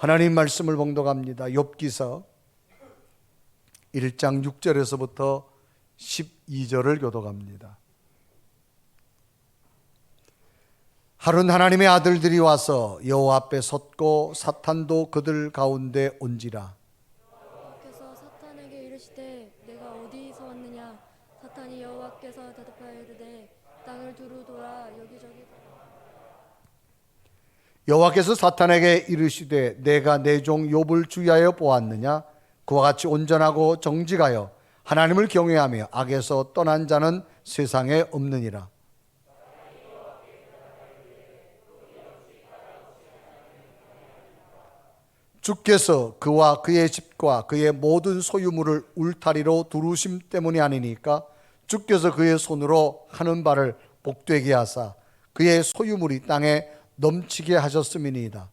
하나님 말씀을 봉독합니다. 욥기서 1장 6절에서부터 12절을 교독합니다. 하루는 하나님의 아들들이 와서 여호와 앞에 섰고 사탄도 그들 가운데 온지라. 여호와께서 사탄에게 이르시되 내가 어디서 왔느냐. 사탄이 여호와께서 대답하여 이르되 땅을 두루 돌아 여기저기. 여호와께서 사탄에게 이르시되 내가 내 종 욥을 주의하여 보았느냐. 그와 같이 온전하고 정직하여 하나님을 경외하며 악에서 떠난 자는 세상에 없느니라. 주께서 그와 그의 집과 그의 모든 소유물을 울타리로 두르심 때문이 아니니까 주께서 그의 손으로 하는 바를 복되게 하사 그의 소유물이 땅에 넘치게 하셨음이니이다.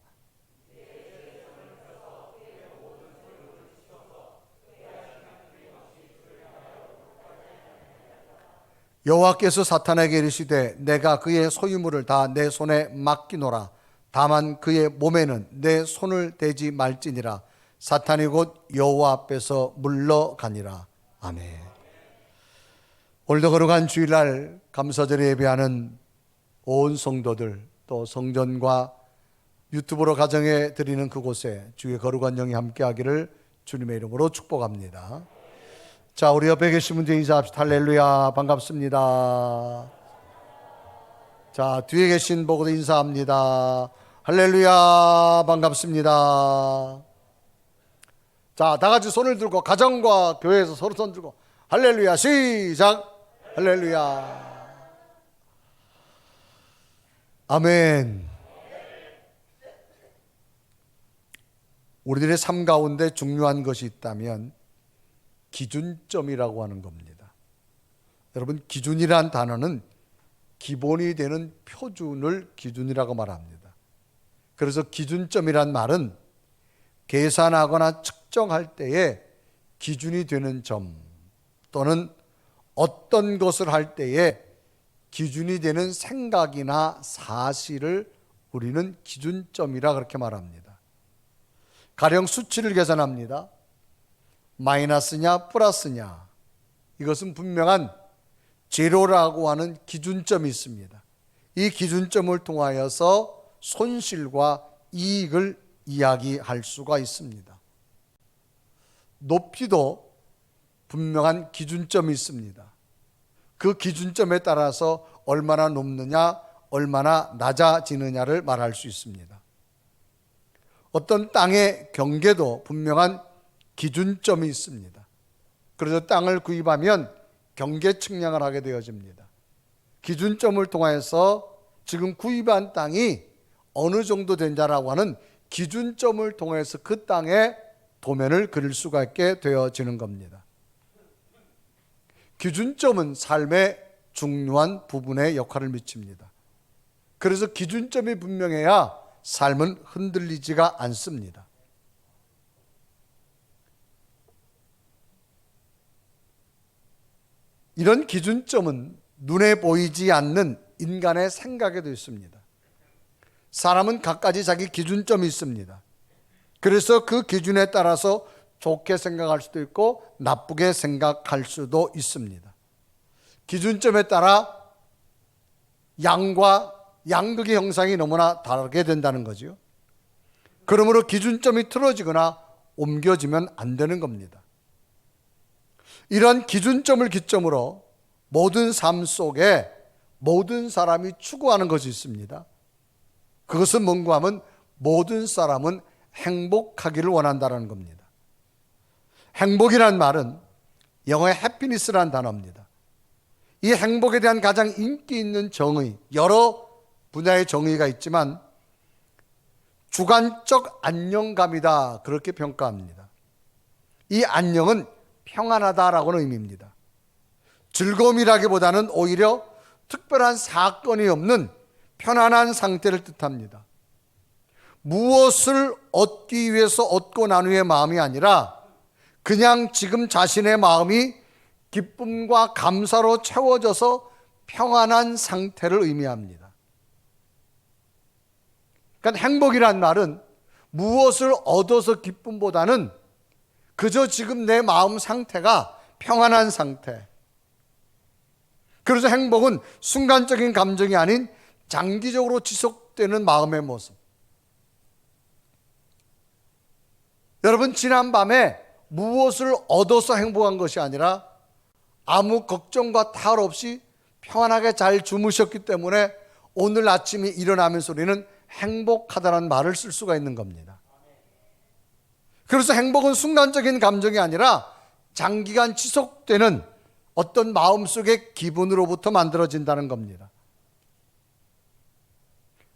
여호와께서 사탄에게 이르시되 내가 그의 소유물을 다 내 손에 맡기노라. 다만 그의 몸에는 내 손을 대지 말지니라. 사탄이 곧 여호와 앞에서 물러가니라. 아멘. 오늘도 거룩한 주일날 감사절에 예배하는 온 성도들, 또 성전과 유튜브로 가정에 드리는 그곳에 주의 거룩한 영이 함께하기를 주님의 이름으로 축복합니다. 자, 우리 옆에 계신 분들 인사합시다. 할렐루야, 반갑습니다. 자, 뒤에 계신 보고도 인사합니다. 할렐루야, 반갑습니다. 자, 다 같이 손을 들고 가정과 교회에서 서로 손 들고 할렐루야, 시작. 할렐루야. 아멘. 우리들의 삶 가운데 중요한 것이 있다면 기준점이라고 하는 겁니다. 여러분, 기준이란 단어는 기본이 되는 표준을 기준이라고 말합니다. 그래서 기준점이란 말은 계산하거나 측정할 때에 기준이 되는 점, 또는 어떤 것을 할 때에 기준이 되는 생각이나 사실을 우리는 기준점이라 그렇게 말합니다. 가령 수치를 계산합니다. 마이너스냐 플러스냐, 이것은 분명한 제로라고 하는 기준점이 있습니다. 이 기준점을 통하여서 손실과 이익을 이야기할 수가 있습니다. 높이도 분명한 기준점이 있습니다. 그 기준점에 따라서 얼마나 높느냐, 얼마나 낮아지느냐를 말할 수 있습니다. 어떤 땅의 경계도 분명한 기준점이 있습니다. 그래서 땅을 구입하면 경계 측량을 하게 되어집니다. 기준점을 통해서 지금 구입한 땅이 어느 정도 된다라고 하는 기준점을 통해서 그 땅의 도면을 그릴 수가 있게 되어지는 겁니다. 기준점은 삶의 중요한 부분에 역할을 미칩니다. 그래서 기준점이 분명해야 삶은 흔들리지가 않습니다. 이런 기준점은 눈에 보이지 않는 인간의 생각에도 있습니다. 사람은 각가지 자기 기준점이 있습니다. 그래서 그 기준에 따라서 좋게 생각할 수도 있고 나쁘게 생각할 수도 있습니다. 기준점에 따라 양과 양극의 형상이 너무나 다르게 된다는 거죠. 그러므로 기준점이 틀어지거나 옮겨지면 안 되는 겁니다. 이런 기준점을 기점으로 모든 삶 속에 모든 사람이 추구하는 것이 있습니다. 그것은 뭔가 하면 모든 사람은 행복하기를 원한다는 겁니다. 행복이란 말은 영어의 happiness라는 단어입니다. 이 행복에 대한 가장 인기 있는 정의, 여러 분야의 정의가 있지만 주관적 안정감이다, 그렇게 평가합니다. 이 안녕은 평안하다라고는 의미입니다. 즐거움이라기보다는 오히려 특별한 사건이 없는 편안한 상태를 뜻합니다. 무엇을 얻기 위해서 얻고 난 후의 마음이 아니라 그냥 지금 자신의 마음이 기쁨과 감사로 채워져서 평안한 상태를 의미합니다. 그러니까 행복이란 말은 무엇을 얻어서 기쁨보다는 그저 지금 내 마음 상태가 평안한 상태. 그래서 행복은 순간적인 감정이 아닌 장기적으로 지속되는 마음의 모습. 여러분, 지난 밤에 무엇을 얻어서 행복한 것이 아니라 아무 걱정과 탈 없이 평안하게 잘 주무셨기 때문에 오늘 아침에 일어나면서 우리는 행복하다는 말을 쓸 수가 있는 겁니다. 그래서 행복은 순간적인 감정이 아니라 장기간 지속되는 어떤 마음속의 기분으로부터 만들어진다는 겁니다.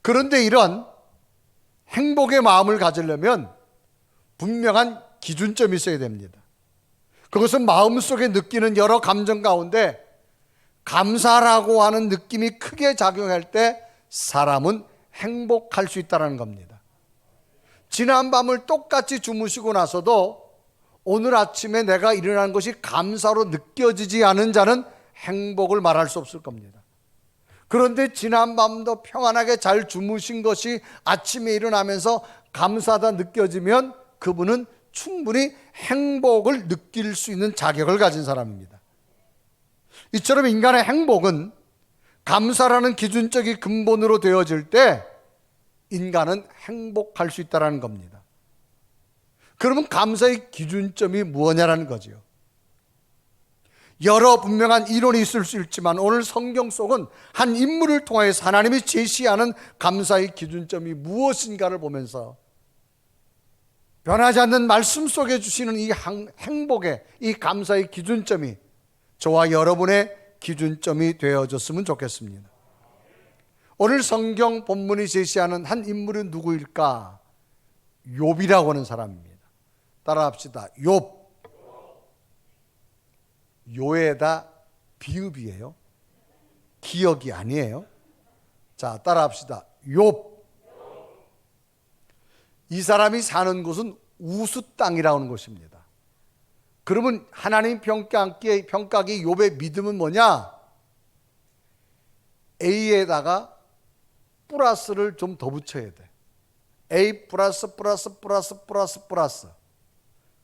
그런데 이런 행복의 마음을 가지려면 분명한 기준점이 있어야 됩니다. 그것은 마음속에 느끼는 여러 감정 가운데 감사라고 하는 느낌이 크게 작용할 때 사람은 행복할 수 있다는 겁니다. 지난 밤을 똑같이 주무시고 나서도 오늘 아침에 내가 일어난 것이 감사로 느껴지지 않은 자는 행복을 말할 수 없을 겁니다. 그런데 지난 밤도 평안하게 잘 주무신 것이 아침에 일어나면서 감사하다 느껴지면 그분은 충분히 행복을 느낄 수 있는 자격을 가진 사람입니다. 이처럼 인간의 행복은 감사라는 기준적인 근본으로 되어질 때 인간은 행복할 수 있다는 겁니다. 그러면 감사의 기준점이 무엇냐라는 거죠. 여러 분명한 이론이 있을 수 있지만 오늘 성경 속은 한 인물을 통해서 하나님이 제시하는 감사의 기준점이 무엇인가를 보면서 변하지 않는 말씀 속에 주시는 이 행복의, 이 감사의 기준점이 저와 여러분의 기준점이 되어졌으면 좋겠습니다. 오늘 성경 본문이 제시하는 한 인물은 누구일까? 욥이라고 하는 사람입니다. 따라합시다. 욥. 요에다 비읍이에요. 기억이 아니에요. 자, 따라합시다. 욥. 이 사람이 사는 곳은 우수 땅이라고 하는 곳입니다. 그러면 하나님 평가하기 욥의 믿음은 뭐냐? A에다가 플러스를 좀 더 붙여야 돼. A 플러스.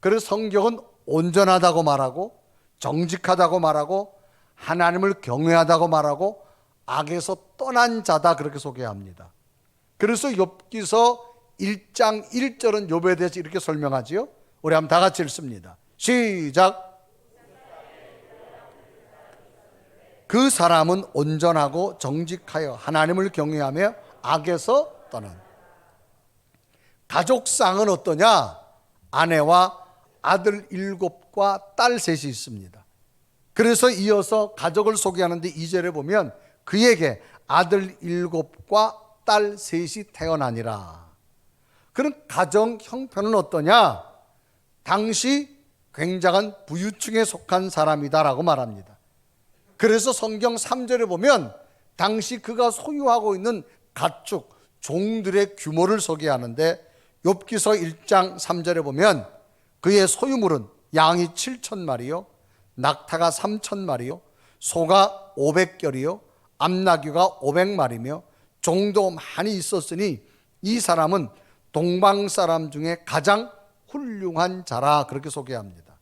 그래서 성경은 온전하다고 말하고 정직하다고 말하고 하나님을 경외하다고 말하고 악에서 떠난 자다 그렇게 소개합니다. 그래서 욥기서 1장 1절은 욥에 대해서 이렇게 설명하지요. 우리 한번 다 같이 읽습니다. 시작. 그 사람은 온전하고 정직하여 하나님을 경외하며 악에서 떠난. 가족상은 어떠냐? 아내와 아들 7과 딸 3이 있습니다. 그래서 이어서 가족을 소개하는데 2절에 보면 그에게 아들 7과 딸 3이 태어나니라. 그런 가정 형편은 어떠냐? 당시 굉장한 부유층에 속한 사람이다라고 말합니다. 그래서 성경 3절에 보면 당시 그가 소유하고 있는 가축, 종들의 규모를 소개하는데 욥기서 1장 3절에 보면 그의 소유물은 양이 7,000마리요, 낙타가 3,000마리요, 소가 500결이요, 암나귀가 500마리며 종도 많이 있었으니 이 사람은 동방 사람 중에 가장 훌륭한 자라 그렇게 소개합니다.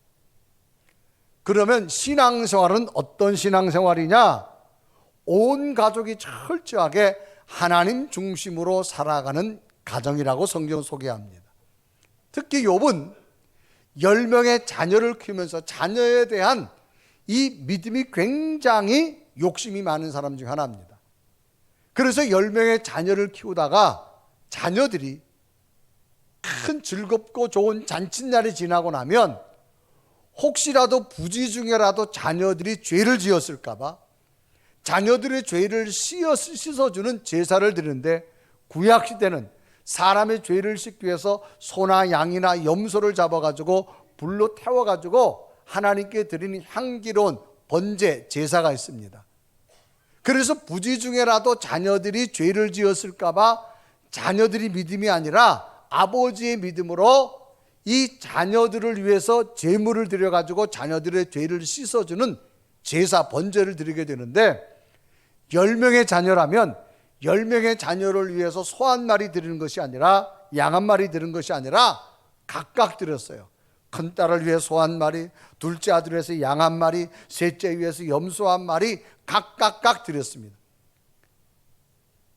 그러면 신앙생활은 어떤 신앙생활이냐? 온 가족이 철저하게 하나님 중심으로 살아가는 가정이라고 성경 소개합니다. 특히 욥은 10명의 자녀를 키우면서 자녀에 대한 이 믿음이 굉장히 욕심이 많은 사람 중 하나입니다. 그래서 10명의 자녀를 키우다가 자녀들이 큰 즐겁고 좋은 잔칫날이 지나고 나면 혹시라도 부지 중에라도 자녀들이 죄를 지었을까 봐 자녀들의 죄를 씻어주는 제사를 드리는데 구약시대는 사람의 죄를 씻기 위해서 소나 양이나 염소를 잡아가지고 불로 태워가지고 하나님께 드리는 향기로운 번제 제사가 있습니다. 그래서 부지 중에라도 자녀들이 죄를 지었을까 봐 자녀들이 믿음이 아니라 아버지의 믿음으로 이 자녀들을 위해서 제물을 드려가지고 자녀들의 죄를 씻어주는 제사 번제를 드리게 되는데 10명의 자녀라면 10명의 자녀를 위해서 소 한 마리 드리는 것이 아니라 양 한 마리 드린 것이 아니라 각각 드렸어요. 큰 딸을 위해 소 한 마리, 둘째 아들을 위해서 양 한 마리, 셋째 위해서 염소 한 마리 각각 드렸습니다.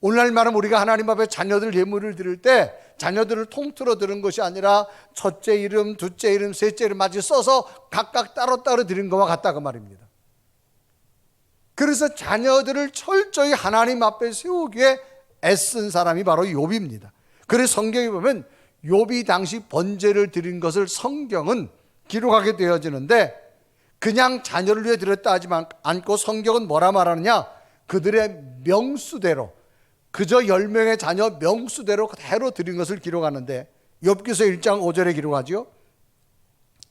오늘날 말하면 우리가 하나님 앞에 자녀들 예물을 드릴 때 자녀들을 통틀어 드린 것이 아니라 첫째 이름, 둘째 이름, 셋째 이름 마치 써서 각각 따로따로 드린 것과 같다 그 말입니다. 그래서 자녀들을 철저히 하나님 앞에 세우기에 애쓴 사람이 바로 욥입니다. 그래서 성경에 보면 욥이 당시 번제를 드린 것을 성경은 기록하게 되어지는데 그냥 자녀를 위해 드렸다 하지 않고 성경은 뭐라 말하느냐, 그들의 명수대로, 그저 10명의 자녀 명수대로 그대로 드린 것을 기록하는데 욥기서 1장 5절에 기록하죠.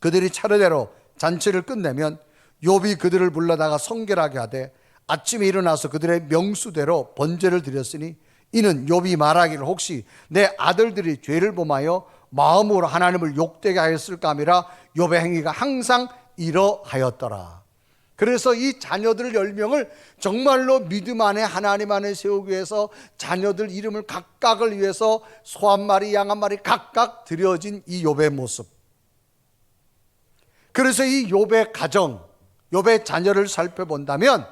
그들이 차례대로 잔치를 끝내면 욥이 그들을 불러다가 성결하게 하되 아침에 일어나서 그들의 명수대로 번제를 드렸으니 이는 욥이 말하기를 혹시 내 아들들이 죄를 범하여 마음으로 하나님을 욕되게 하였을까 함이라 욥의 행위가 항상 이러하였더라. 그래서 이 자녀들 10명을 정말로 믿음 안에 하나님 안에 세우기 위해서 자녀들 이름을 각각을 위해서 소 한 마리 양 한 마리 각각 드려진 이 욥의 모습. 그래서 이 욥의 가정, 욥의 자녀를 살펴본다면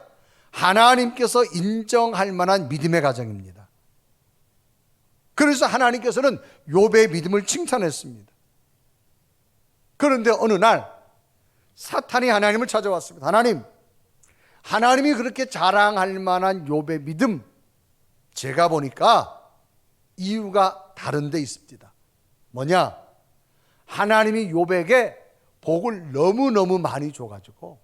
하나님께서 인정할 만한 믿음의 가정입니다. 그래서 하나님께서는 욥의 믿음을 칭찬했습니다. 그런데 어느 날 사탄이 하나님을 찾아왔습니다. 하나님이 그렇게 자랑할 만한 욥의 믿음, 제가 보니까 이유가 다른 데 있습니다. 뭐냐? 하나님이 욥에게 복을 너무너무 많이 줘가지고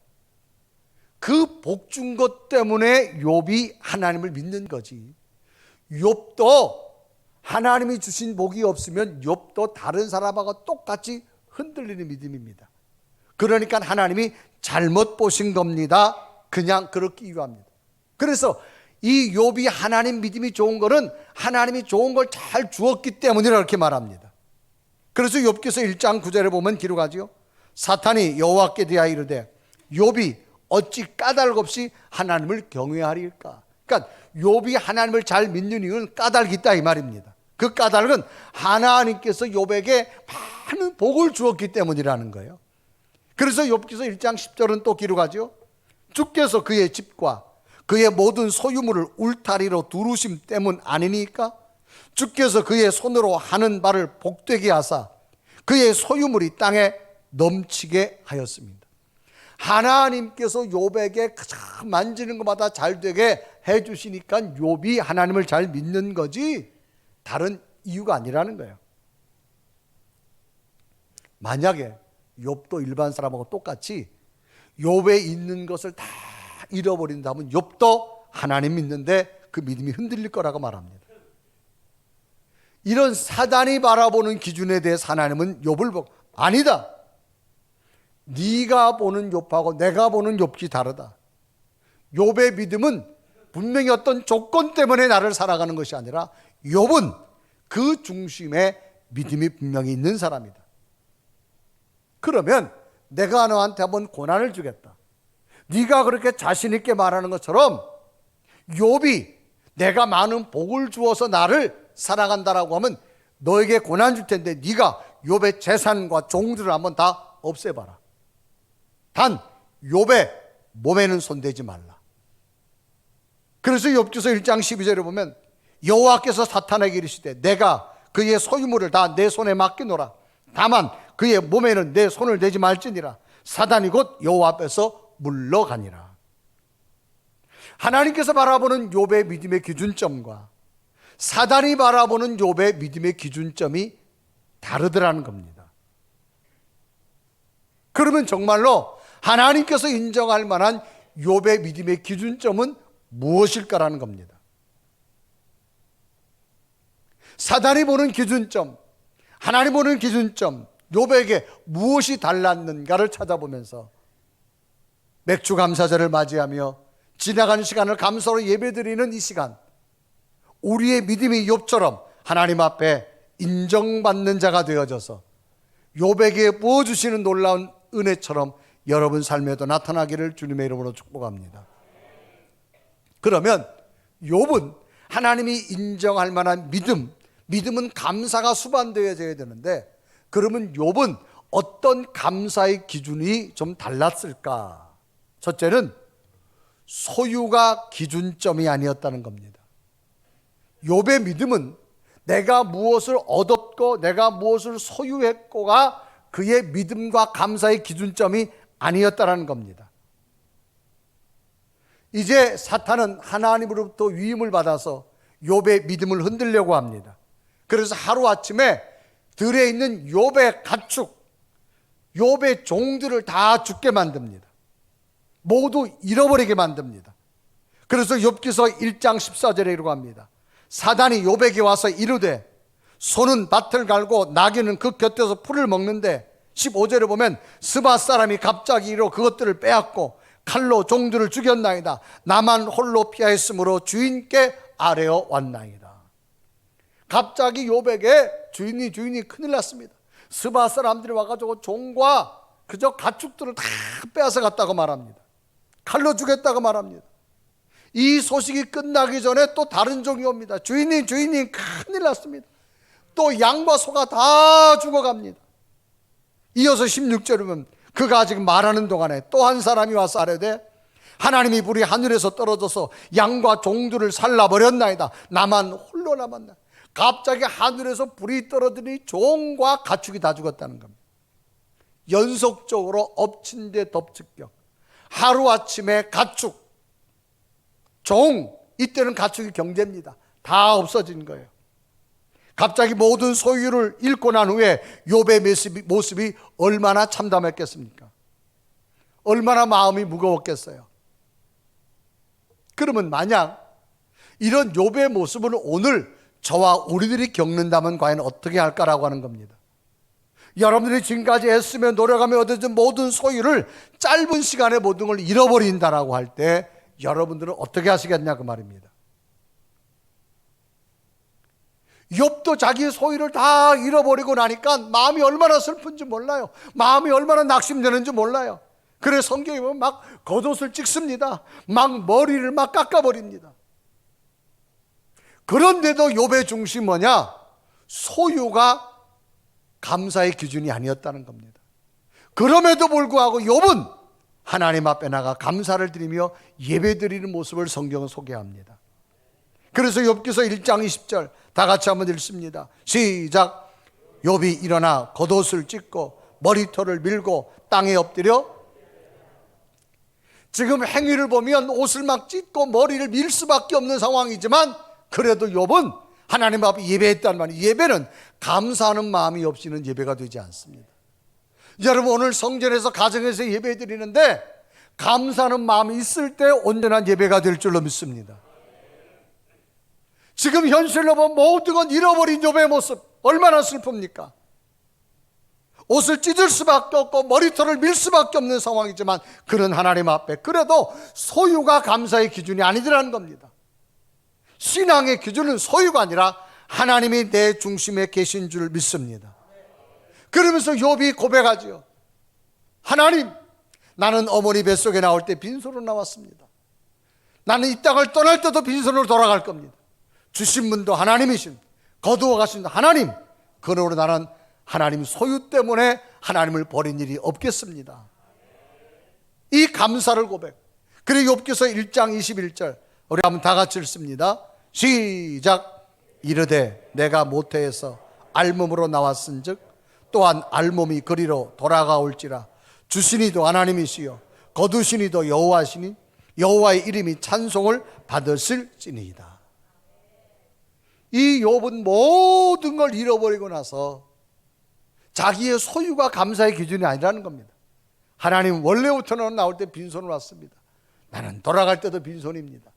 그 복 준 것 때문에 욥이 하나님을 믿는 거지. 욥도 하나님이 주신 복이 없으면 욥도 다른 사람하고 똑같이 흔들리는 믿음입니다. 그러니까 하나님이 잘못 보신 겁니다. 그냥 그렇게 이유합니다. 그래서 이 욥이 하나님 믿음이 좋은 거는 하나님이 좋은 걸 잘 주었기 때문이라 그렇게 말합니다. 그래서 욥기서 1장 9절에 보면 기록하지요. 사탄이 여호와께 대하여 이르되 욥이 어찌 까닭 없이 하나님을 경외하리일까. 그러니까 욥이 하나님을 잘 믿는 이유는 까닭이 있다 이 말입니다. 그 까닭은 하나님께서 욥에게 많은 복을 주었기 때문이라는 거예요. 그래서 욥기서 1장 10절은 또 기록하죠. 주께서 그의 집과 그의 모든 소유물을 울타리로 두르심 때문 아니니까 주께서 그의 손으로 하는 바를 복되게 하사 그의 소유물이 땅에 넘치게 하였습니다. 하나님께서 욥에게 만지는 것마다 잘 되게 해주시니까 욥이 하나님을 잘 믿는 거지 다른 이유가 아니라는 거예요. 만약에 욥도 일반 사람하고 똑같이 욥에 있는 것을 다 잃어버린다면 욥도 하나님 믿는데 그 믿음이 흔들릴 거라고 말합니다. 이런 사단이 바라보는 기준에 대해서 하나님은 욥을 보고 아니다. 네가 보는 욥하고 내가 보는 욥이 다르다. 욥의 믿음은 분명히 어떤 조건 때문에 나를 살아가는 것이 아니라 욥은 그 중심에 믿음이 분명히 있는 사람이다. 그러면 내가 너한테 한번 고난을 주겠다. 네가 그렇게 자신 있게 말하는 것처럼 욥이 내가 많은 복을 주어서 나를 살아간다라고 하면 너에게 고난 줄 텐데 네가 욥의 재산과 종들을 한번 다 없애봐라. 단 욥의 몸에는 손대지 말라. 그래서 욥기서 1장 12절에 보면 여호와께서 사탄에게 이르시되 내가 그의 소유물을 다 내 손에 맡기노라. 다만 그의 몸에는 내 손을 대지 말지니라. 사단이 곧 여호와 앞에서 물러가니라. 하나님께서 바라보는 욥의 믿음의 기준점과 사단이 바라보는 욥의 믿음의 기준점이 다르더라는 겁니다. 그러면 정말로 하나님께서 인정할 만한 욥의 믿음의 기준점은 무엇일까라는 겁니다. 사단이 보는 기준점, 하나님 보는 기준점, 욥에게 무엇이 달랐는가를 찾아보면서 맥주 감사절을 맞이하며 지나가는 시간을 감사로 예배드리는 이 시간, 우리의 믿음이 욥처럼 하나님 앞에 인정받는 자가 되어져서 욥에게 부어주시는 놀라운 은혜처럼 여러분 삶에도 나타나기를 주님의 이름으로 축복합니다. 그러면 욥은 하나님이 인정할 만한 믿음, 믿음은 감사가 수반되어져야 되는데, 그러면 욥은 어떤 감사의 기준이 좀 달랐을까? 첫째는 소유가 기준점이 아니었다는 겁니다. 욥의 믿음은 내가 무엇을 얻었고 내가 무엇을 소유했고가 그의 믿음과 감사의 기준점이 아니었다는 겁니다. 이제 사탄은 하나님으로부터 위임을 받아서 욥의 믿음을 흔들려고 합니다. 그래서 하루아침에 들에 있는 욥의 가축, 욥의 종들을 다 죽게 만듭니다. 모두 잃어버리게 만듭니다. 그래서 욥기서 1장 14절에 이러고 합니다. 사단이 욥에게 와서 이르되 소는 밭을 갈고 나귀는 그 곁에서 풀을 먹는데, 15절에 보면 스바 사람이 갑자기 이르러 그것들을 빼앗고 칼로 종들을 죽였나이다. 나만 홀로 피하였으므로 주인께 아뢰어 왔나이다. 갑자기 욥에게 주인이 큰일 났습니다. 스바 사람들이 와가지고 종과 그저 가축들을 다 빼앗아 갔다고 말합니다. 칼로 죽였다고 말합니다. 이 소식이 끝나기 전에 또 다른 종이 옵니다. 주인님 큰일 났습니다. 또 양과 소가 다 죽어갑니다. 이어서 16절에 보면 그가 아직 말하는 동안에 또 한 사람이 와서 아뢰되 하나님이 불이 하늘에서 떨어져서 양과 종들을 살라버렸나이다. 나만 홀로 남았나. 갑자기 하늘에서 불이 떨어지니 종과 가축이 다 죽었다는 겁니다. 연속적으로 엎친 데 덮치격. 하루아침에 가축, 종, 이때는 가축이 경제입니다. 다 없어진 거예요. 갑자기 모든 소유를 잃고 난 후에 욥의 모습이 얼마나 참담했겠습니까? 얼마나 마음이 무거웠겠어요. 그러면 만약 이런 욥의 모습을 오늘 저와 우리들이 겪는다면 과연 어떻게 할까라고 하는 겁니다. 여러분들이 지금까지 애쓰며 노력하며 얻어진 모든 소유를 짧은 시간에 모든 걸 잃어버린다라고 할 때 여러분들은 어떻게 하시겠냐 그 말입니다. 욥도 자기의 소유를 다 잃어버리고 나니까 마음이 얼마나 슬픈지 몰라요. 마음이 얼마나 낙심되는지 몰라요. 그래서 성경에 보면 막 겉옷을 찍습니다. 막 머리를 막 깎아버립니다. 그런데도 욥의 중심이 뭐냐? 소유가 감사의 기준이 아니었다는 겁니다. 그럼에도 불구하고 욥은 하나님 앞에 나가 감사를 드리며 예배드리는 모습을 성경은 소개합니다. 그래서 욥기서 1장 20절 다 같이 한번 읽습니다. 시작. 욥이 일어나 겉옷을 찢고 머리털을 밀고 땅에 엎드려. 지금 행위를 보면 옷을 막 찢고 머리를 밀 수밖에 없는 상황이지만 그래도 욥은 하나님 앞에 예배했단 말이에요. 예배는 감사하는 마음이 없이는 예배가 되지 않습니다. 여러분 오늘 성전에서 가정에서 예배 드리는데 감사하는 마음이 있을 때 온전한 예배가 될 줄로 믿습니다. 지금 현실로 보면 모든 건 잃어버린 욥의 모습 얼마나 슬픕니까? 옷을 찢을 수밖에 없고 머리털을 밀 수밖에 없는 상황이지만 그는 하나님 앞에 그래도 소유가 감사의 기준이 아니더라는 겁니다. 신앙의 기준은 소유가 아니라 하나님이 내 중심에 계신 줄 믿습니다. 그러면서 욥이 고백하지요. 하나님, 나는 어머니 뱃속에 나올 때 빈손으로 나왔습니다. 나는 이 땅을 떠날 때도 빈손으로 돌아갈 겁니다. 주신 분도 하나님이신, 거두어 가신 하나님, 그러므로 나는 하나님 소유 때문에 하나님을 버린 일이 없겠습니다. 이 감사를 고백. 그리고 욥기서 1장 21절 우리 한번 다 같이 읽습니다. 시작. 이르되 내가 모태에서 알몸으로 나왔은즉 또한 알몸이 그리로 돌아가올지라. 주시니도 하나님이시요 거두시니도 여호와시니 여호와의 이름이 찬송을 받으실지니이다. 이 욥은 모든 걸 잃어버리고 나서 자기의 소유가 감사의 기준이 아니라는 겁니다. 하나님 원래부터는 나올 때 빈손으로 왔습니다. 나는 돌아갈 때도 빈손입니다.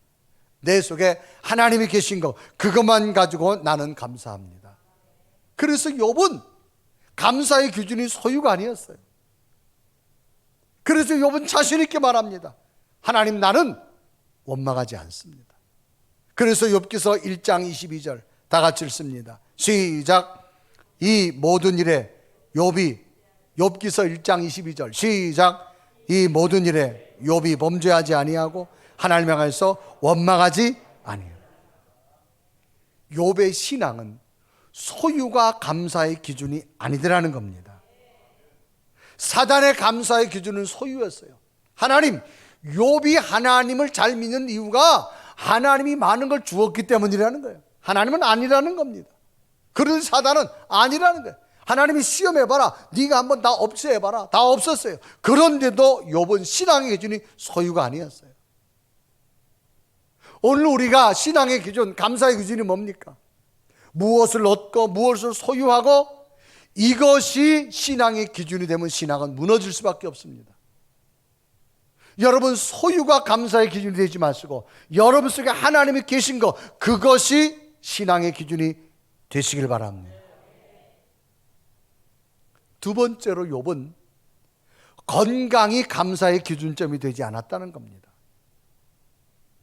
내 속에 하나님이 계신 것 그것만 가지고 나는 감사합니다. 그래서 욥은 감사의 기준이 소유가 아니었어요. 그래서 욥은 자신 있게 말합니다. 하나님, 나는 원망하지 않습니다. 그래서 욥기서 1장 22절 다 같이 읽습니다. 시작. 이 모든 일에 욥기서 1장 22절 시작. 이 모든 일에 욥이 범죄하지 아니하고 하나님 향해서 원망하지 아니하고. 욥의 신앙은 소유가 감사의 기준이 아니더라는 겁니다. 사단의 감사의 기준은 소유였어요. 하나님, 욥이 하나님을 잘 믿는 이유가 하나님이 많은 걸 주었기 때문이라는 거예요. 하나님은 아니라는 겁니다. 그런 사단은 아니라는 거예요. 하나님이 시험해봐라. 네가 한번 다 없애봐라. 다 없었어요. 그런데도 욥은 신앙의 기준이 소유가 아니었어요. 오늘 우리가 신앙의 기준, 감사의 기준이 뭡니까? 무엇을 얻고 무엇을 소유하고, 이것이 신앙의 기준이 되면 신앙은 무너질 수밖에 없습니다. 여러분, 소유가 감사의 기준이 되지 마시고 여러분 속에 하나님이 계신 것, 그것이 신앙의 기준이 되시길 바랍니다. 두 번째로 욥은 건강이 감사의 기준점이 되지 않았다는 겁니다.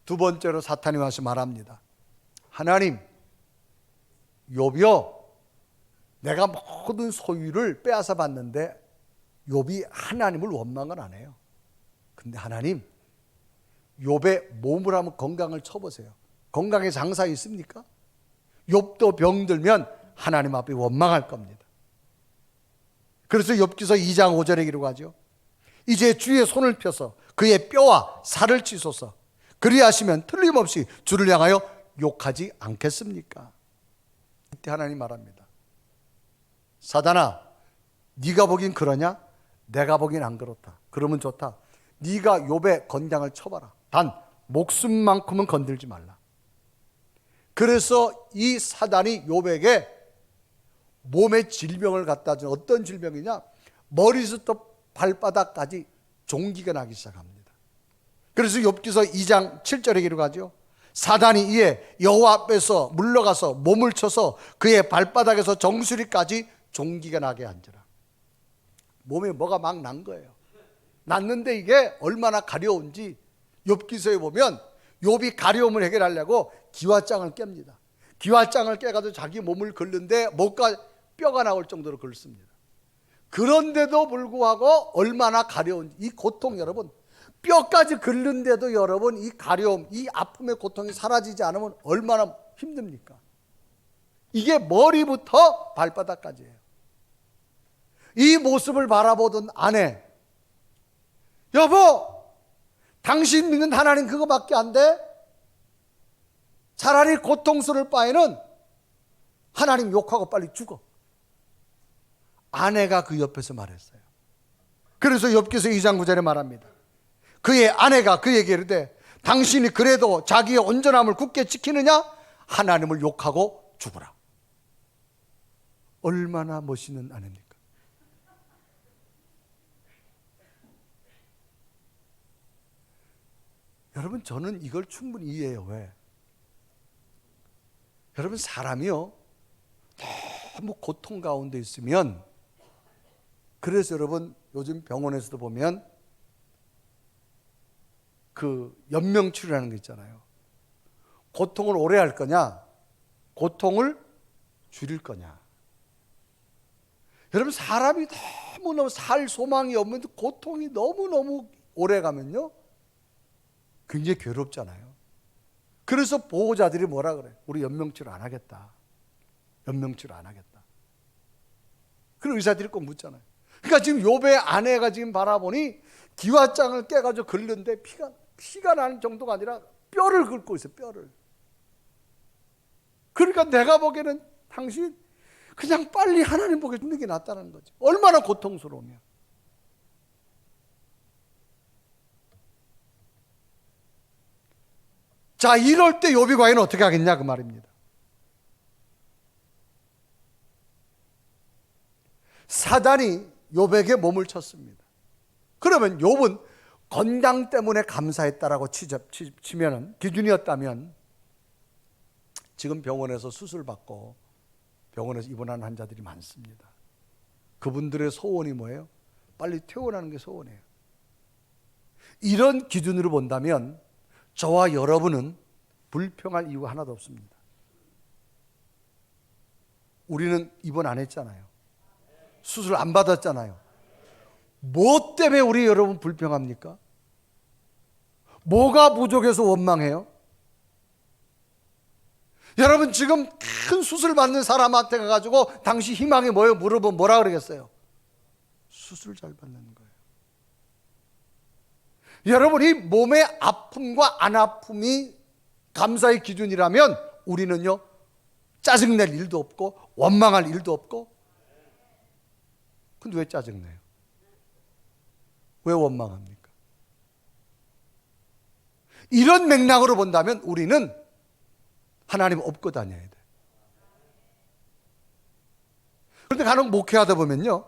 두 번째로 사탄이 와서 말합니다. 하나님, 욥이요, 내가 모든 소유를 빼앗아 봤는데 욥이 하나님을 원망을 안 해요. 근데 하나님, 욥의 몸을 한번 건강을 쳐보세요. 건강에 장사 있습니까? 욥도 병들면 하나님 앞에 원망할 겁니다. 그래서 욥기서 2장 5절에 기록하죠. 이제 주의 손을 펴서 그의 뼈와 살을 찢소서. 그리하시면 틀림없이 주를 향하여 욕하지 않겠습니까? 이때 하나님 말합니다. 사단아, 네가 보긴 그러냐? 내가 보긴 안 그렇다. 그러면 좋다. 네가 욥의 건장을 쳐봐라. 단 목숨만큼은 건들지 말라. 그래서 이 사단이 욥에게 몸에 질병을 갖다 준, 어떤 질병이냐? 머리부터 발바닥까지 종기가 나기 시작합니다. 그래서 욥기서 2장 7절에 기록하죠. 사단이 이에 여호와 앞에서 물러가서 몸을 쳐서 그의 발바닥에서 정수리까지 종기가 나게 한지라. 몸에 뭐가 막 난 거예요. 났는데 이게 얼마나 가려운지 욥기서에 보면 욥이 가려움을 해결하려고 기와장을 깹니다. 기와장을 깨가지고 자기 몸을 긁는데 목과 뼈가 나올 정도로 긁습니다. 그런데도 불구하고 얼마나 가려운지, 이 고통, 여러분, 뼈까지 긁는데도 여러분 이 가려움, 이 아픔의 고통이 사라지지 않으면 얼마나 힘듭니까? 이게 머리부터 발바닥까지예요. 이 모습을 바라보던 아내, 여보, 당신 믿는 하나님 그거밖에 안 돼? 차라리 고통스러울 바에는 하나님 욕하고 빨리 죽어. 아내가 그 옆에서 말했어요. 그래서 욥기서 2장 9절에 말합니다. 그의 아내가 그에게 이르되 당신이 그래도 자기의 온전함을 굳게 지키느냐? 하나님을 욕하고 죽으라. 얼마나 멋있는 아내입니까? 여러분, 저는 이걸 충분히 이해해요. 왜? 여러분, 사람이요, 너무 고통 가운데 있으면, 그래서 여러분 요즘 병원에서도 보면 그 연명치료라는 거 있잖아요. 고통을 오래 할 거냐, 고통을 줄일 거냐. 여러분, 사람이 너무너무 살 소망이 없는데 고통이 너무너무 오래 가면요, 굉장히 괴롭잖아요. 그래서 보호자들이 뭐라 그래? 우리 연명치료 안 하겠다. 연명치료 안 하겠다. 그럼 의사들이 꼭 묻잖아요. 그러니까 지금 욥의 아내가 지금 바라보니 기와장을 깨가지고 긁는데 피가 나는 정도가 아니라 뼈를 긁고 있어요. 뼈를. 그러니까 내가 보기에는 당신 그냥 빨리 하나님 보게 죽는 게 낫다는 거죠. 얼마나 고통스러우면. 자, 이럴 때 욥이 과연 어떻게 하겠냐 그 말입니다. 사단이 욥에게 몸을 쳤습니다. 그러면 욥은 건강 때문에 감사했다라고 치면은, 기준이었다면 지금 병원에서 수술받고 병원에서 입원하는 환자들이 많습니다. 그분들의 소원이 뭐예요? 빨리 퇴원하는 게 소원이에요. 이런 기준으로 본다면 저와 여러분은 불평할 이유가 하나도 없습니다. 우리는 입원 안 했잖아요. 수술 안 받았잖아요. 뭐 때문에 우리 여러분 불평합니까? 뭐가 부족해서 원망해요? 여러분 지금 큰 수술 받는 사람한테 가가지고 당신 희망이 뭐예요? 물어보면 뭐라 그러겠어요? 수술 잘 받는 거예요. 여러분이 몸의 아픔과 안 아픔이 감사의 기준이라면 우리는요 짜증낼 일도 없고 원망할 일도 없고. 근데 왜 짜증내요? 왜 원망합니까? 이런 맥락으로 본다면 우리는 하나님 업고 다녀야 돼. 그런데 간혹 목회하다 보면요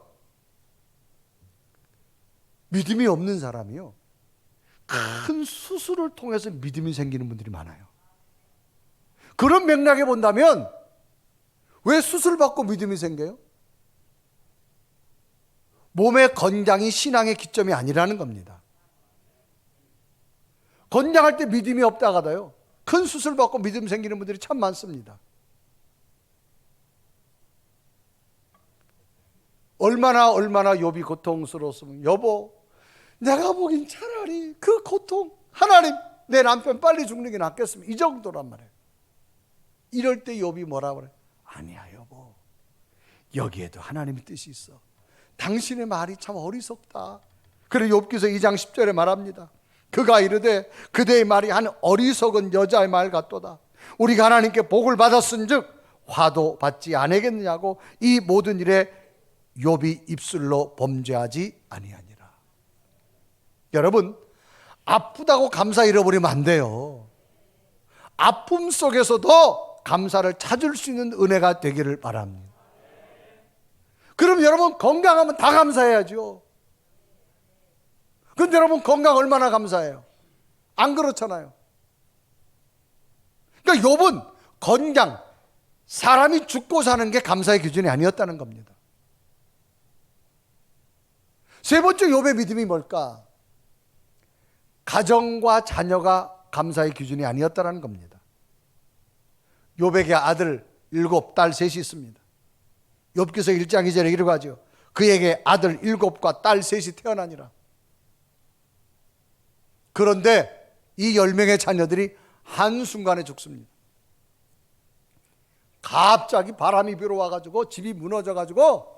믿음이 없는 사람이요 큰 수술을 통해서 믿음이 생기는 분들이 많아요. 그런 맥락에 본다면 왜 수술 받고 믿음이 생겨요? 몸의 건강이 신앙의 기점이 아니라는 겁니다. 건강할 때 믿음이 없다가도요 큰 수술 받고 믿음 생기는 분들이 참 많습니다. 얼마나 욥이 고통스러웠으면 여보 내가 보긴 차라리 그 고통 하나님 내 남편 빨리 죽는 게 낫겠으면 이 정도란 말이에요. 이럴 때 욥이 뭐라 그래? 아니야 여보 여기에도 하나님의 뜻이 있어. 당신의 말이 참 어리석다. 그래 욥기서 2장 10절에 말합니다. 그가 이르되 그대의 말이 한 어리석은 여자의 말 같도다. 우리가 하나님께 복을 받았은즉 화도 받지 아니겠느냐고 이 모든 일에 욥이 입술로 범죄하지 아니하니라. 여러분 아프다고 감사 잃어버리면 안 돼요. 아픔 속에서도 감사를 찾을 수 있는 은혜가 되기를 바랍니다. 그럼 여러분 건강하면 다 감사해야죠. 근데 여러분 건강 얼마나 감사해요? 안 그렇잖아요. 그러니까 욥은 건강, 사람이 죽고 사는 게 감사의 기준이 아니었다는 겁니다. 세 번째 욥의 믿음이 뭘까? 가정과 자녀가 감사의 기준이 아니었다는 겁니다. 욥에게 아들 7, 딸 3이 있습니다. 욥기서 1장 2절에 이러고 하죠. 그에게 아들 7과 딸 3이 태어나니라. 그런데 이 10명의 자녀들이 한순간에 죽습니다. 갑자기 바람이 불어와가지고 집이 무너져가지고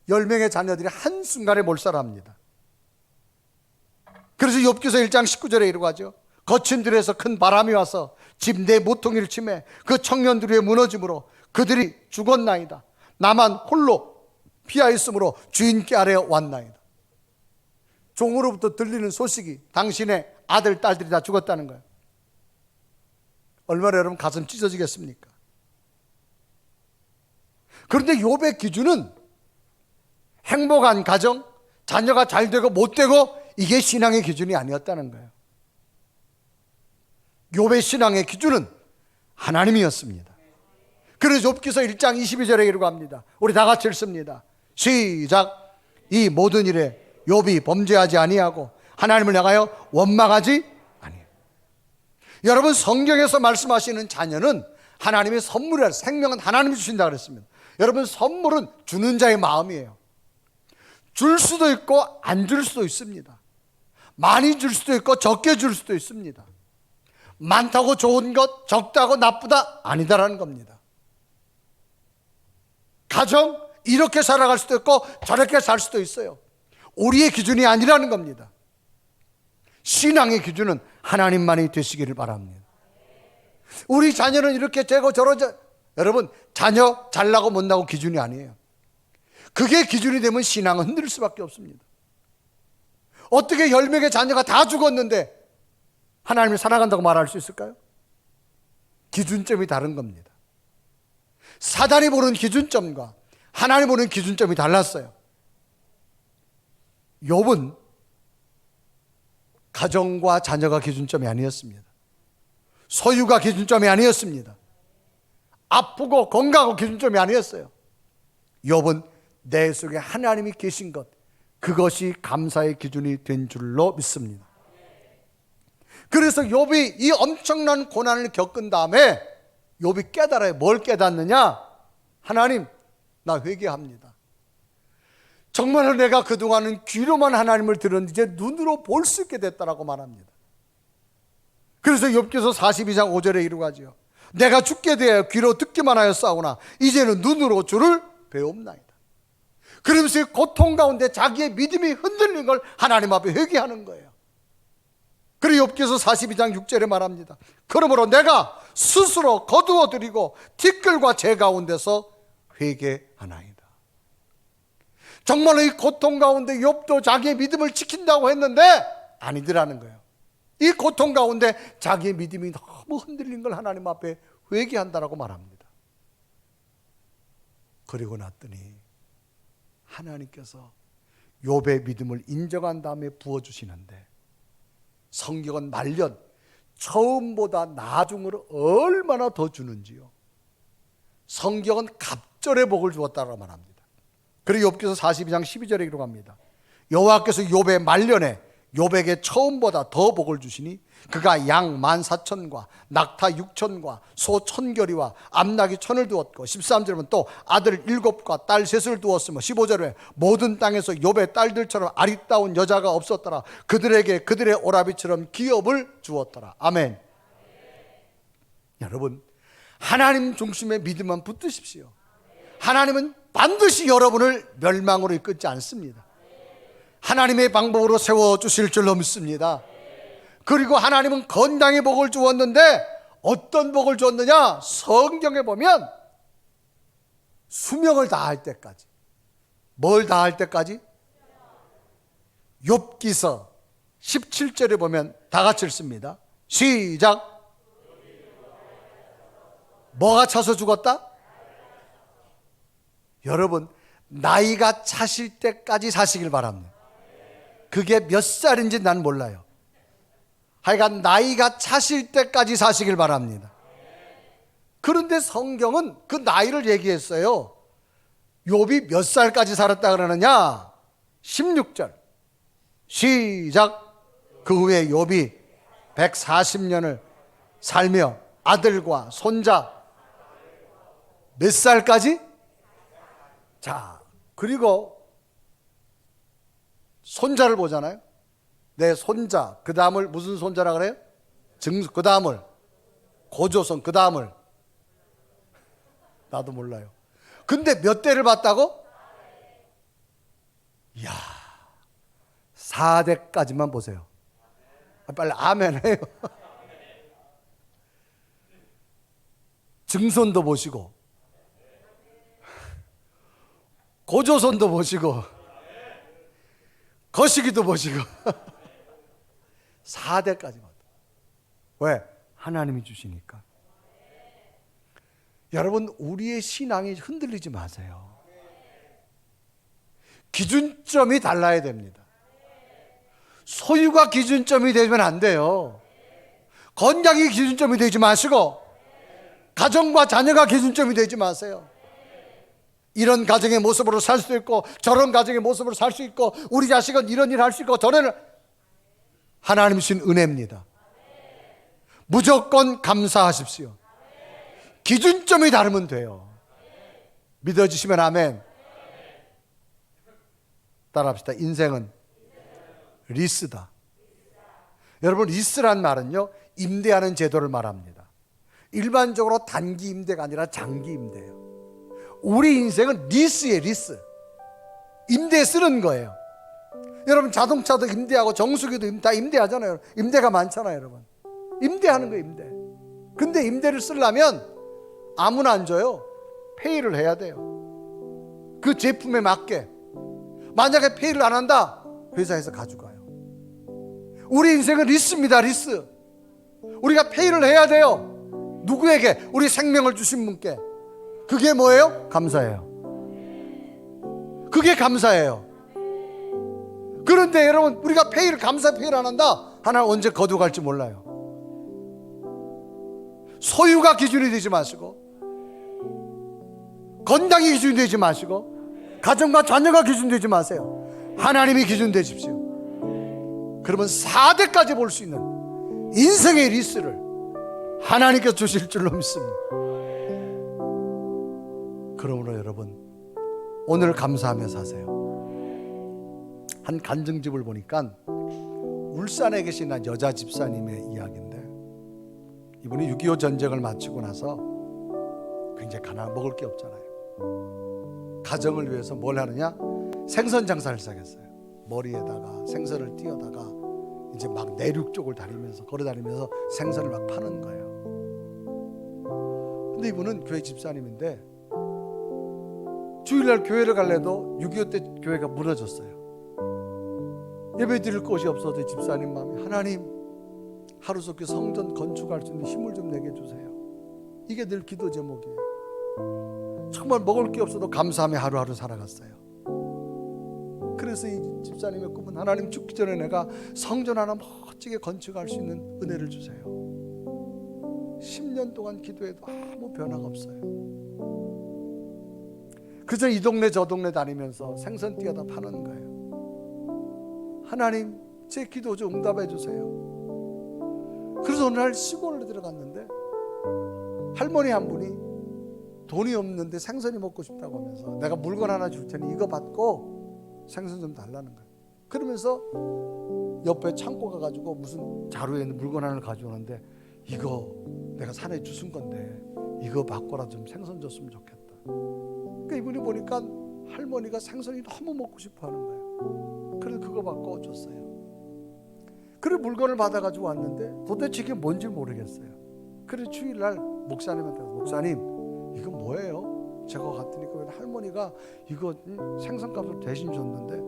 10명의 자녀들이 한순간에 몰살합니다. 그래서 욥기서 1장 19절에 이러고 하죠. 거친 들에서 큰 바람이 와서 집 내 모퉁이를 치매 그 청년들 위에 무너짐으로 그들이 죽었나이다. 나만 홀로 피하 있으므로 주인께 아래 왔나이다. 종으로부터 들리는 소식이 당신의 아들, 딸들이 다 죽었다는 거예요. 얼마나 여러분 가슴 찢어지겠습니까? 그런데 욥의 기준은 행복한 가정, 자녀가 잘 되고 못 되고 이게 신앙의 기준이 아니었다는 거예요. 욥의 신앙의 기준은 하나님이었습니다. 그래서 욥기서 1장 22절에 이러고 합니다. 우리 다 같이 읽습니다. 시작. 이 모든 일에 욥이 범죄하지 아니하고 하나님을 향하여 원망하지 아니해요. 여러분 성경에서 말씀하시는 자녀는 하나님의 선물이라 생명은 하나님이 주신다 그랬습니다. 여러분 선물은 주는 자의 마음이에요. 줄 수도 있고 안 줄 수도 있습니다. 많이 줄 수도 있고 적게 줄 수도 있습니다. 많다고 좋은 것, 적다고 나쁘다 아니다라는 겁니다. 가정 이렇게 살아갈 수도 있고 저렇게 살 수도 있어요. 우리의 기준이 아니라는 겁니다. 신앙의 기준은 하나님만이 되시기를 바랍니다. 우리 자녀는 이렇게 되고 저러죠. 여러분 자녀 잘나고 못나고 기준이 아니에요. 그게 기준이 되면 신앙은 흔들릴 수밖에 없습니다. 어떻게 10명의 자녀가 다 죽었는데 하나님을 사랑한다고 말할 수 있을까요? 기준점이 다른 겁니다. 사단이 보는 기준점과 하나님 보는 기준점이 달랐어요. 욥은 가정과 자녀가 기준점이 아니었습니다. 소유가 기준점이 아니었습니다. 아프고 건강하고 기준점이 아니었어요. 욥은 내 속에 하나님이 계신 것, 그것이 감사의 기준이 된 줄로 믿습니다. 그래서 욥이 이 엄청난 고난을 겪은 다음에 욥이 깨달아요. 뭘 깨닫느냐? 하나님, 나 회개합니다. 정말로 내가 그동안은 귀로만 하나님을 들었는데 이제 눈으로 볼 수 있게 됐다라고 말합니다. 그래서 욥기서 42장 5절에 이루고 하죠. 내가 죽게 되어 귀로 듣기만 하였사오나 이제는 눈으로 주를 배옵나이다. 그러면서 이 고통 가운데 자기의 믿음이 흔들린 걸 하나님 앞에 회개하는 거예요. 그리고 욥기서 42장 6절에 말합니다. 그러므로 내가 스스로 거두어드리고 티끌과 재 가운데서 회개하나이다. 정말로 이 고통 가운데 욥도 자기의 믿음을 지킨다고 했는데 아니더라는 거예요. 이 고통 가운데 자기의 믿음이 너무 흔들린 걸 하나님 앞에 회개한다라고 말합니다. 그리고 났더니 하나님께서 욥의 믿음을 인정한 다음에 부어주시는데, 성경은 말년 처음보다 나중으로 얼마나 더 주는지요. 성경은 갑절의 복을 주었다고 말합니다. 그리고 욥기서 42장 12절에 기록합니다. 여호와께서 욥의 말년에 욥에게 처음보다 더 복을 주시니 그가 양 14,000과 낙타 6,000과 소 1,000결이와 암나귀 1,000을 두었고, 13절은 또 아들 7과 딸 3을 두었으며, 15절에 모든 땅에서 욥의 딸들처럼 아리따운 여자가 없었더라. 그들에게 그들의 오라비처럼 기업을 주었더라. 아멘. 여러분, 하나님 중심의 믿음만 붙드십시오. 하나님은 반드시 여러분을 멸망으로 이끌지 않습니다. 하나님의 방법으로 세워주실 줄로 믿습니다. 그리고 하나님은 건강의 복을 주었는데 어떤 복을 주었느냐? 성경에 보면 수명을 다할 때까지. 뭘 다할 때까지? 욥기서 17절에 보면 다 같이 읽습니다. 시작. 뭐가 차서 죽었다? 여러분, 나이가 차실 때까지 사시길 바랍니다. 그게 몇 살인지 난 몰라요. 하여간 나이가 차실 때까지 사시길 바랍니다. 그런데 성경은 그 나이를 얘기했어요. 욥이 몇 살까지 살았다 그러느냐? 16절 시작. 그 후에 욥이 140년을 살며 아들과 손자 몇 살까지? 자, 그리고 손자를 보잖아요. 내 손자, 그 다음을 무슨 손자라 그래요? 증수, 그 다음을 고조선, 그 다음을 나도 몰라요. 근데 몇 대를 봤다고? 이야, 4대까지만 보세요. 빨리 아멘 해요. 증손도 보시고 고조선도 보시고 거시기도 보시고 4대까지 봤다. 왜? 하나님이 주시니까. 여러분, 우리의 신앙이 흔들리지 마세요. 기준점이 달라야 됩니다. 소유가 기준점이 되면 안 돼요. 건강이 기준점이 되지 마시고 가정과 자녀가 기준점이 되지 마세요. 이런 가정의 모습으로 살 수도 있고 저런 가정의 모습으로 살 수 있고 우리 자식은 이런 일 할 수 있고 저런 하나님 주신 은혜입니다. 무조건 감사하십시오. 기준점이 다르면 돼요. 믿어주시면 아멘. 따라합시다. 인생은 리스다. 여러분, 리스란 말은요, 임대하는 제도를 말합니다. 일반적으로 단기 임대가 아니라 장기 임대예요. 우리 인생은 리스예요. 리스. 임대에 쓰는 거예요. 여러분, 자동차도 임대하고 정수기도 다 임대하잖아요. 임대가 많잖아요. 여러분, 임대하는 거예요. 임대. 근데 임대를 쓰려면 아무나 안 줘요. 페이를 해야 돼요. 그 제품에 맞게. 만약에 페이를 안 한다, 회사에서 가져가요. 우리 인생은 리스입니다. 리스. 우리가 페이를 해야 돼요. 누구에게? 우리 생명을 주신 분께. 그게 뭐예요? 감사해요. 그게 감사해요. 그런데 여러분, 우리가 페이를 안 한다, 하나님 언제 거두갈지 몰라요. 소유가 기준이 되지 마시고 건강이 기준이 되지 마시고 가정과 자녀가 기준 되지 마세요. 하나님이 기준 되십시오. 그러면 4대까지 볼 수 있는 인생의 리스를 하나님께서 주실 줄로 믿습니다. 그러므로 여러분, 오늘 감사하며 사세요. 한 간증집을 보니까 울산에 계신 한 여자 집사님의 이야기인데, 이분이 6.25 전쟁을 마치고 나서 굉장히 먹을 게 없잖아요. 가정을 위해서 뭘 하느냐? 생선 장사를 시작했어요. 머리에다가 생선을 띄어다가 이제 막 내륙 쪽을 다니면서 걸어다니면서 생선을 막 파는 거예요. 근데 이분은 교회 집사님인데 주일날 교회를 갈래도 6.25 때 교회가 무너졌어요. 예배 드릴 곳이 없어서 집사님 마음이, 하나님 하루속히 성전 건축할 수 있는 힘을 좀 내게 주세요. 이게 늘 기도 제목이에요. 정말 먹을 게 없어도 감사하며 하루하루 살아갔어요. 그래서 이 집사님의 꿈은, 하나님 죽기 전에 내가 성전 하나 멋지게 건축할 수 있는 은혜를 주세요. 10년 동안 기도해도 아무 변화가 없어요. 그저 이 동네 저 동네 다니면서 생선 띄어다 파는 거예요. 하나님 제 기도 좀 응답해 주세요. 그래서 어느 날 시골로 들어갔는데 할머니 한 분이 돈이 없는데 생선이 먹고 싶다고 하면서, 내가 물건 하나 줄 테니 이거 받고 생선 좀 달라는 거예요. 그러면서 옆에 창고 가가지고 무슨 자루에 있는 물건 하나를 가져오는데, 이거 내가 산에 주순 건데 이거 받고라 좀 생선 줬으면 좋겠다. 그러니까 이분이 보니까 할머니가 생선이 너무 먹고 싶어 하는 거예요. 그래서 그거 받고 줬어요. 그래 물건을 받아가지고 왔는데 도대체 이게 뭔지 모르겠어요. 그래서 주일날 목사님한테 가서, 목사님 이거 뭐예요? 제가 갔더니 그 할머니가 이거 생선값을 대신 줬는데,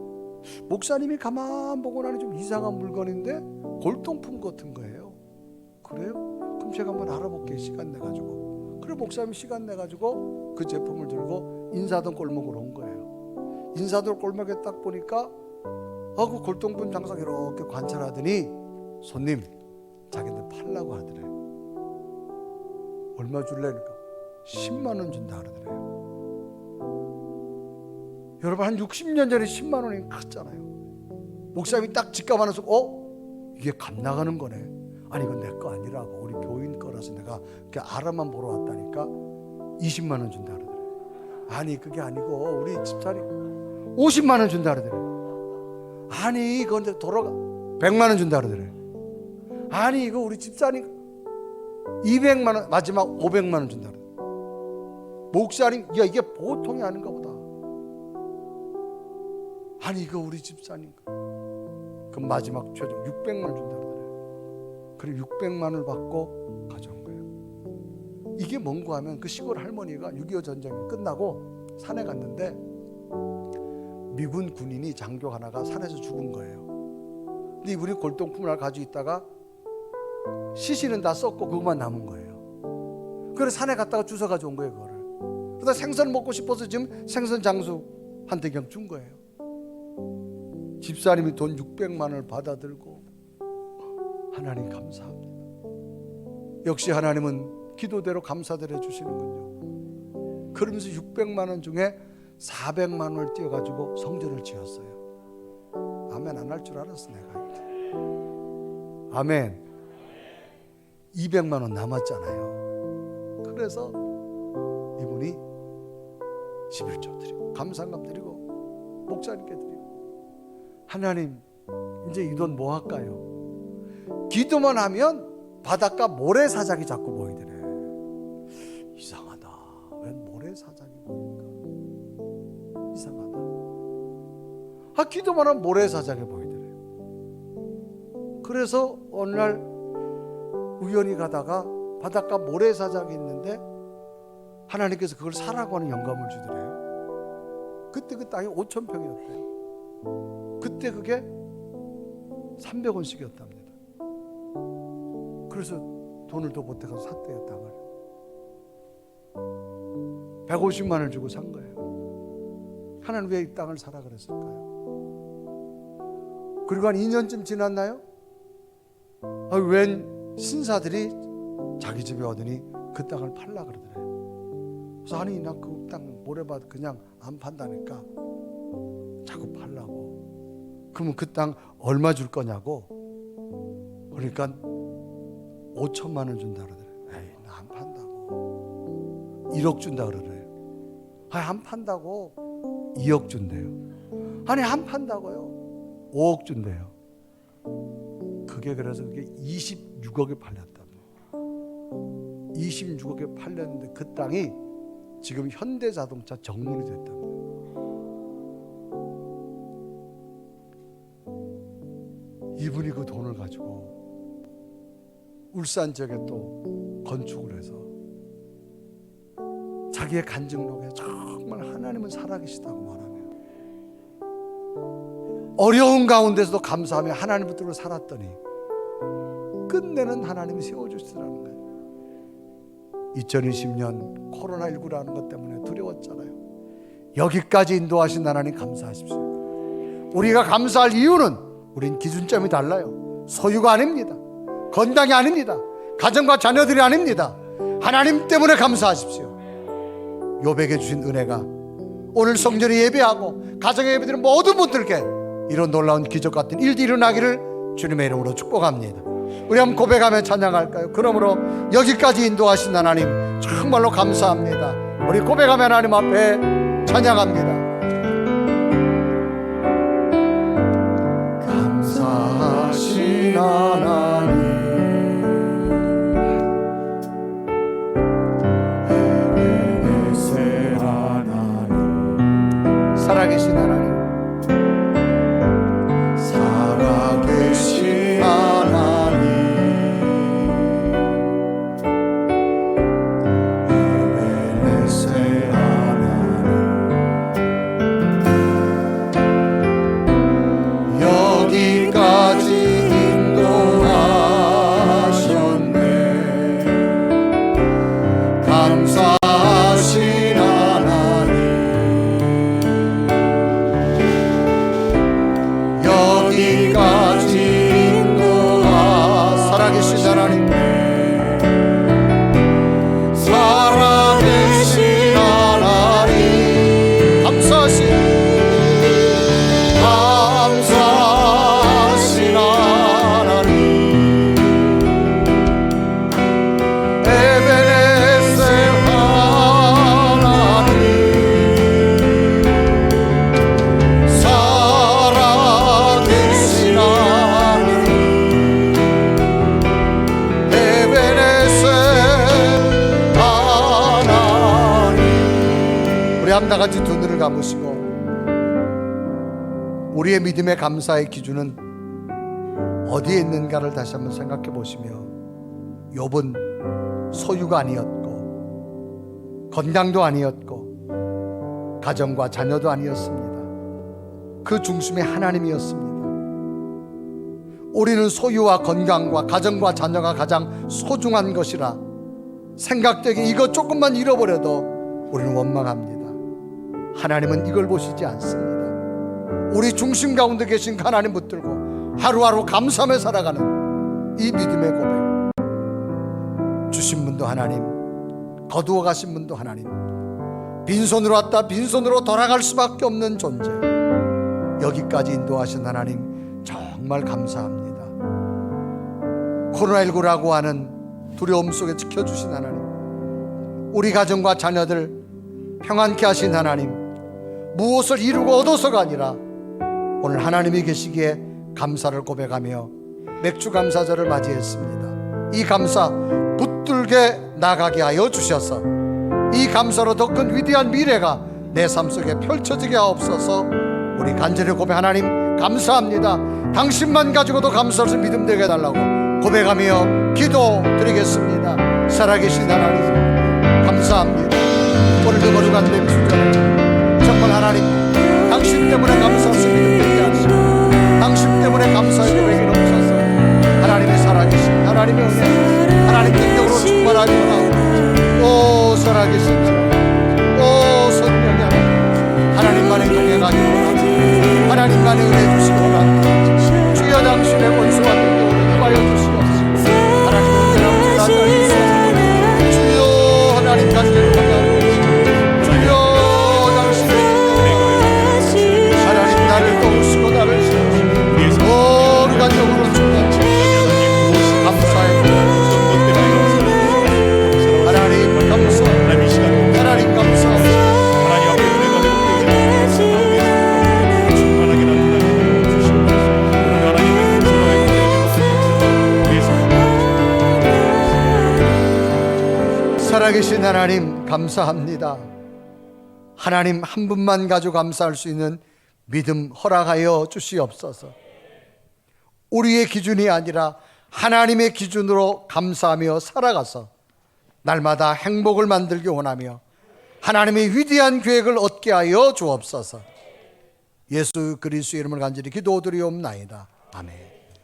목사님이 가만 보고 나니 좀 이상한 물건인데 골동품 같은 거예요. 그래요? 그럼 제가 한번 알아볼게요. 시간 내가지고. 그래 목사님이 시간 내가지고 그 제품을 들고 인사동 골목으로 온 거예요. 인사동 골목에 딱 보니까 그 골동품 장사 이렇게 관찰하더니 손님 자기들 팔라고 하더래요. 얼마 줄래니까 10만 원 준다 그러더래요. 여러분 한 60년 전에 10만 원이 컸잖아요. 목사님이 딱 집값 하나 쓰고 이게 값 나가는 거네. 아니 이건 내 거 아니라고, 우리 교인 거라서 내가 그냥 알아만 보러 왔다니까 20만 원 준다 그러더래요. 아니 그게 아니고 우리 집사님 50만 원 준다 그러더래요. 아니 그런데 돌아가 100만 원 준다 그러더래요. 아니 이거 우리 집사님 200만 원, 마지막 500만 원 준다 그러더래요. 목사님 야 이게 보통이 아닌가 보다. 아니 이거 우리 집사님 그 마지막 최종 600만 원 준다 그러더래요. 그리고 600만 원을 받고 가져온 거예요. 이게 뭔고 하면 그 시골 할머니가 6.25 전쟁이 끝나고 산에 갔는데 미군 군인이 장교 하나가 산에서 죽은 거예요. 근데 이분이 골동품을 하나 가지고 있다가 시신은 다 썩고 그것만 남은 거예요. 그래서 산에 갔다가 주워 가져온 거예요. 그거를. 그러다 생선 먹고 싶어서 지금 생선 장수한테 그냥 준 거예요. 집사님이 돈 600만 원을 받아들고, 하나님 감사합니다. 역시 하나님은 기도대로 감사드려 주시는군요. 그러면서 600만 원 중에 400만 원을 띄어가지고 성전을 지었어요. 아멘 안 할 줄 알았어 내가. 아멘. 200만 원 남았잖아요. 그래서 이분이 11조 드리고 감사감 드리고 목사님께 드리고, 하나님 이제 이 돈 뭐 할까요? 기도만 하면 바닷가 모래사장이 자꾸 보이더래. 이상하다. 왜 모래사장이 보일까? 이상하다. 기도만 하면 모래사장이 보이더래. 그래서 어느 날 우연히 가다가 바닷가 모래사장이 있는데 하나님께서 그걸 사라고 하는 영감을 주더래요. 그때 그 땅이 5,000평이었대요. 그때 그게 300원씩이었답니다. 그래서 돈을 더 보태서 샀대요. 땅을 150만 원을 주고 산 거예요. 하나님 왜 이 땅을 사라 그랬을까요? 그리고 한 2년쯤 지났나요? 웬 신사들이 자기 집에 오더니 그 땅을 팔라 그러더래요. 그래서 아니 나 그 땅 모래밭 그냥 안 판다니까 자꾸 팔라고. 그러면 그 땅 얼마 줄 거냐고. 그러니까 5천만 원 준다 그러더래요. 에이 나 안 판다고. 1억 준다 그러더래요. 아니 안 판다고. 2억 준대요. 아니 안 판다고요. 5억 준대요. 그게 그래서 그게 26억에 팔렸답니다. 26억에 팔렸는데 그 땅이 지금 현대자동차 정문이 됐다는 거예요. 이분이 그 돈을 가지고 울산 지역에 또 건축을 해서 자기의 간증록에 정말 하나님은 살아계시다고 말하며 어려운 가운데서도 감사하며 하나님 붙들고 살았더니 끝내는 하나님이 세워주시더라는 거예요. 2020년 코로나19라는 것 때문에 두려웠잖아요. 여기까지 인도하신 하나님 감사하십시오. 우리가 감사할 이유는 우린 기준점이 달라요. 소유가 아닙니다. 건강이 아닙니다. 가정과 자녀들이 아닙니다. 하나님 때문에 감사하십시오. 요백에 주신 은혜가 오늘 성전에 예배하고 가정에 예배드리는 모든 분들께 이런 놀라운 기적 같은 일들이 일어나기를 주님의 이름으로 축복합니다. 우리 한번 고백하며 찬양할까요? 그러므로 여기까지 인도하신 하나님 정말로 감사합니다. 우리 고백하며 하나님 앞에 찬양합니다. 감사하신 하나님, 에베네셀 하나님, 살아계신 하나님, 살아계신 하나님, 에베네셀 하나님, 여기까지 인도하셨네. 감사하신 하나님, 여기까지 인도하 살아계신 하나님, 살아계신 하나님, 감사하신 하나님, 에베네셀 하나님, 살아계신 하나님, 에베네셀 하나님. 우리 한번 다 같이 두 눈을 감으시고 우리의 믿음의 감사의 기준은 어디에 있는가를 다시 한번 생각해 보시며, 욥은 소유가 아니었고 건강도 아니었고 가정과 자녀도 아니었습니다. 그 중심에 하나님이었습니다. 우리는 소유와 건강과 가정과 자녀가 가장 소중한 것이라 생각되기에 이것 조금만 잃어버려도 우리는 원망합니다. 하나님은 이걸 보시지 않습니다. 우리 중심 가운데 계신 하나님 붙들고 하루하루 감사하며 살아가는 이 믿음의 고백, 주신 분도 하나님, 거두어 가신 분도 하나님, 빈손으로 왔다 빈손으로 돌아갈 수밖에 없는 존재, 여기까지 인도하신 하나님 정말 감사합니다. 코로나19라고 하는 두려움 속에 지켜주신 하나님, 우리 가정과 자녀들 평안케 하신 하나님, 무엇을 이루고 얻어서가 아니라 오늘 하나님이 계시기에 감사를 고백하며 맥주 감사절을 맞이했습니다. 이 감사 붙들게 나가게 하여 주셔서 이 감사로 더 큰 위대한 미래가 내 삶 속에 펼쳐지게 하옵소서. 우리 간절히 고백, 하나님 감사합니다. 당신만 가지고도 감사할 믿음 되게 해달라고 고백하며 기도드리겠습니다. 살아계신 하나님 감사합니다. 오늘도 거룩한 맥주전에 정말 하나님 당신 때문에 감사할 수 있는 믿음 되게 하시고 당신 때문에 감사의 고백이 넘쳐서 하나님의 살아계신 하나님의 은혜, 하나님 능력으로 충만하게 하옵소서. 오 살아계신 하나님, 오 성령의 하나님, 하나님만의 동행하기 원합니다. 하나님만의 은혜 주시기 원합니다. 주여 당신의 권수와 능력으로 임하여 주시옵소서. 하나님 은혜로 주여 주여 하나님 간절히 원합니다. 주여 당신의 하나님 나를 도우시고 나를 세우시고 거룩한적으로 충만치 감사의 하나님 감사, 하나님 감사, 하나님 앞에 은혜가 되고 충만하게 나타나주시옵소서. 살아계신 하나님 감사합니다. 하나님 한 분만 가지고 감사할 수 있는 믿음 허락하여 주시옵소서. 우리의 기준이 아니라 하나님의 기준으로 감사하며 살아가서 날마다 행복을 만들기 원하며 하나님의 위대한 계획을 얻게 하여 주옵소서. 예수 그리스도의 이름을 간절히 기도드리옵나이다. 아멘.